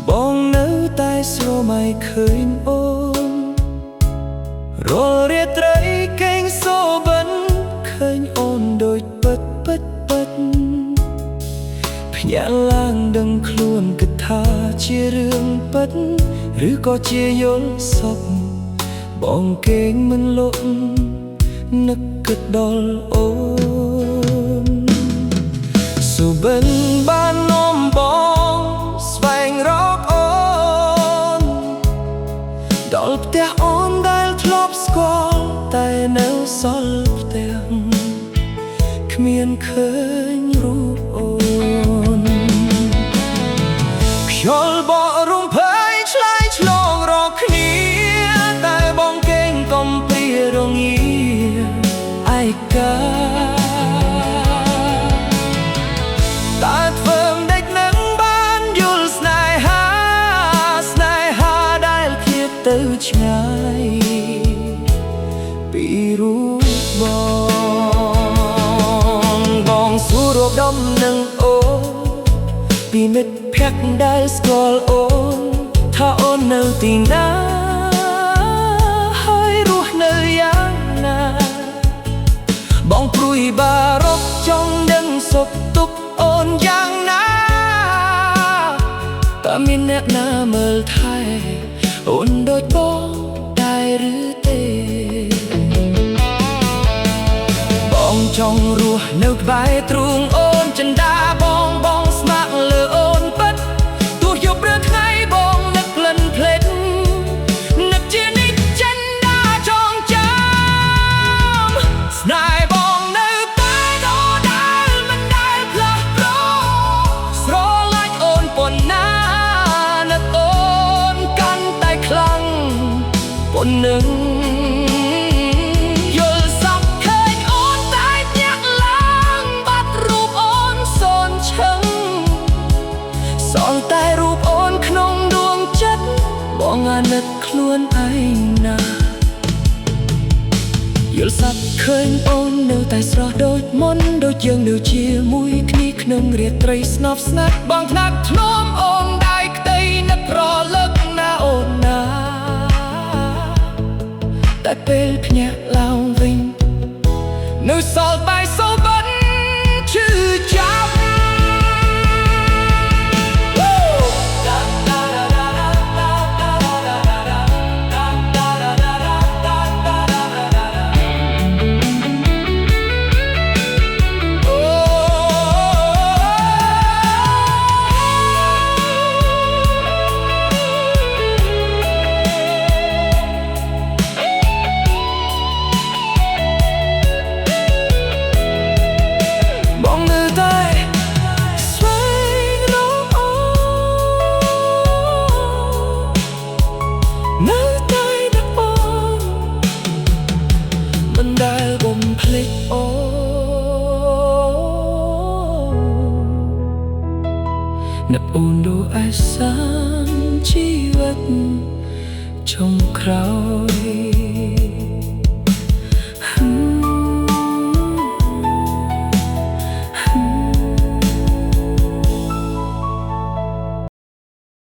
បងនៅតែស្រមៃឃើញអូនរាល់រាត្រីកេងសូបិនឃើញអូនដូចពិតភ្ញាក់ឡើងដឹងខ្លួនគិតថាជារឿងពិតឬក៏ជាយល់សពបងគេងមិនលក់នឹកគិតដល់អូនសុបិនបាននាំបងស្វែងរកអូនដល់ផ្ទះអូនដែលធ្លាប់ស្គាល់តែនៅសល់ផ្ទះគ្មានឃើញរូបអូនខ្យល់បក់រំភើយឆ្លើយឆ្លងរកគ្នាតែបងគេងកំព្រារងាឯកាតើធ្វើមិនដេចនឹងបានយល់ស្នេហាដែលឃ្លាតទៅឆ្ងាយពីរូបបងសួររកដំនឹងអូនពីមិត្តភក្តិដែលស្គាល់អូនថាអូននៅទីណាហើយរស់នៅយ៉ាងណាបងព្រួយបារម្ភចង់ដឹងសុខទុក្ខអូនយ៉ាងណាតើមានអ្នកណាមើលថែអូនដូចបងដែរឬទេបងចង់រស់នៅក្បែរទ្រូងអូនចិន្តាបងស្ម័គ្រលើអូនពិតទោះយប់ឬថ្ងៃបងនឹកក្លិនភ្លេចនឹកជានិច្ចចិន្តាចងចាំស្នេហ៍បងនៅតែដដែលមិនដែលផ្លាស់ប្ដូរស្រឡាញ់អូនប៉ុណ្ណានឹកអូនកាន់តែខ្លាំងប៉ុណ្ណឹងសល់តែរូបអូនក្នុងដួងចិត្តបងអាណិតខ្លួនឯងណាយល់សប្តិឃើញអូននៅតែស្រស់ដូចមុនដូចយើងនៅជាមួយគ្នាក្នុងរាត្រីស្នប់ស្នេហ៍បងថ្នាក់ធ្នមអូនដៃក្តីនឹករលឹកណាអូនណាតែពេលភ្ញាក់ឡើងវិញនៅសល់បែកសូបិនឈឺចាប់នឹកអូនដូចឯសានជីវិតចុងក្រោយ